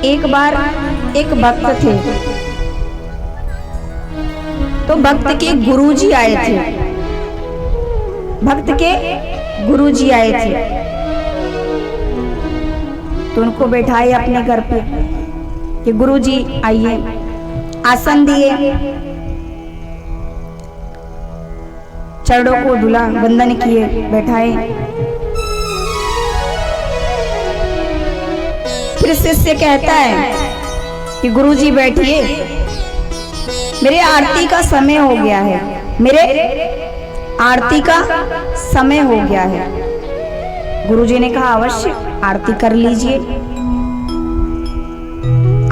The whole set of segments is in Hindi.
एक बार एक भक्त थे, तो भक्त के गुरुजी आए थे। भक्त के गुरुजी आए थे तो उनको बैठाए अपने घर पे कि गुरुजी आइए, आसन दिए, चरणों को धुला, वंदन किए, बैठाए। फिर शिष्य कहता है कि गुरुजी बैठिए, मेरे आरती का समय हो गया है, मेरे आरती का समय हो गया है। गुरुजी ने कहा अवश्य आरती कर लीजिए,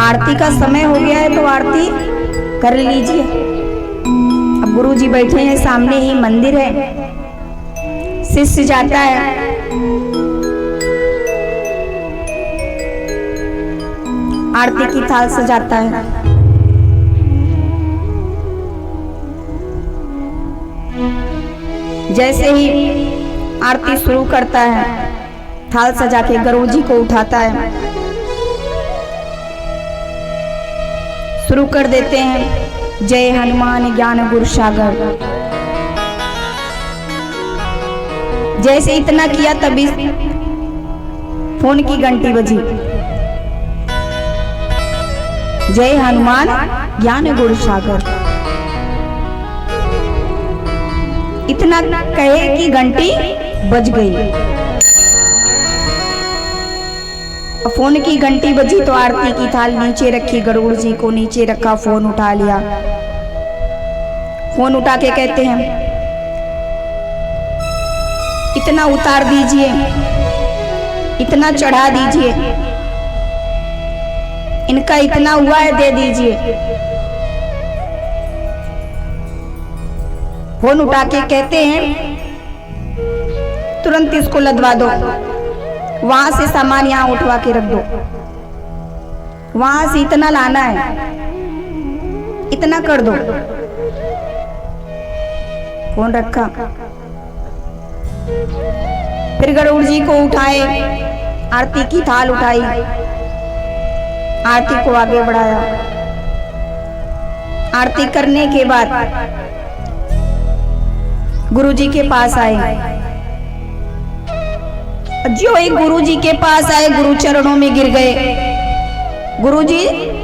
आरती का समय हो गया है तो आरती कर लीजिए। अब गुरुजी बैठे हैं, सामने ही मंदिर है। शिष्य जाता है, आरती की थाल सजाता है। जैसे ही आरती शुरू करता है, थाल सजा के गुरुजी को उठाता है, शुरू कर देते हैं, जय हनुमान ज्ञान गुर सागर। जैसे इतना किया तभी फोन की घंटी बजी, जय हनुमान ज्ञान गुर सागर। इतना कहे कि घंटी बज गई। फोन की घंटी बजी तो आरती की थाल नीचे रखी, गरुड़ जी को नीचे रखा, फोन उठा लिया। फोन उठा के कहते हैं इतना उतार दीजिए, इतना चढ़ा दीजिए, इनका इतना हुआ है दे दीजिए। फोन उठा के कहते हैं तुरंत इसको लदवा दो, वहां से सामान यहां उठवा के रख दो, वहां से इतना लाना है, इतना कर दो। फोन रखा, फिर गरुड़ जी को उठाए, आरती की थाल उठाई, आरती को आगे बढ़ाया। आरती करने के बाद गुरुजी के पास आए। जो एक गुरुजी के पास आए, गुरु चरणों में गिर गए। गुरुजी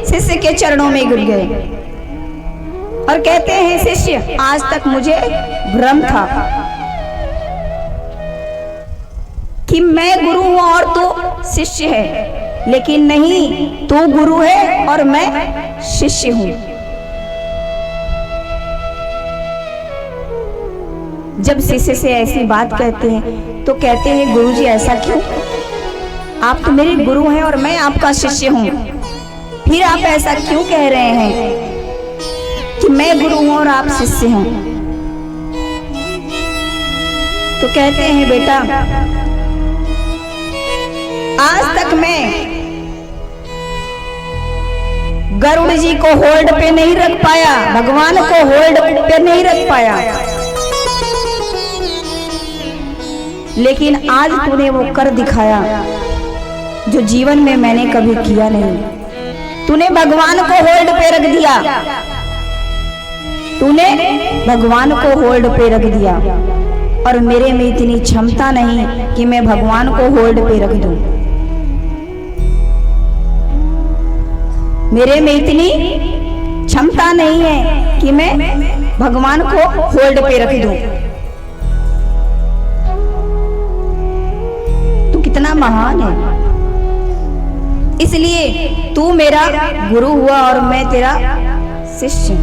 शिष्य के चरणों में गिर गए और कहते हैं शिष्य आज तक मुझे भ्रम था कि मैं गुरु हूं और तू शिष्य है, लेकिन नहीं, तू गुरु है और मैं शिष्य हूं। जब शिष्य से ऐसी बात कहते हैं तो कहते हैं गुरुजी ऐसा क्यों? आप तो मेरे गुरु हैं और मैं आपका शिष्य हूं, फिर आप ऐसा क्यों कह रहे हैं कि मैं गुरु हूं और आप शिष्य हैं? तो कहते हैं बेटा आज तक मैं गरुड़ जी को होल्ड पे नहीं रख पाया, भगवान को होल्ड पे नहीं रख पाया, लेकिन आज तूने वो कर दिखाया जो जीवन में मैंने कभी किया नहीं। तूने भगवान को होल्ड पे रख दिया, तूने भगवान को होल्ड पे रख दिया, और मेरे में इतनी क्षमता नहीं कि मैं भगवान को होल्ड पे रख दूं। मेरे में इतनी क्षमता नहीं है कि मैं भगवान को होल्ड पे रख दूं। तू कितना महान है, इसलिए तू मेरा गुरु हुआ और मैं तेरा शिष्य।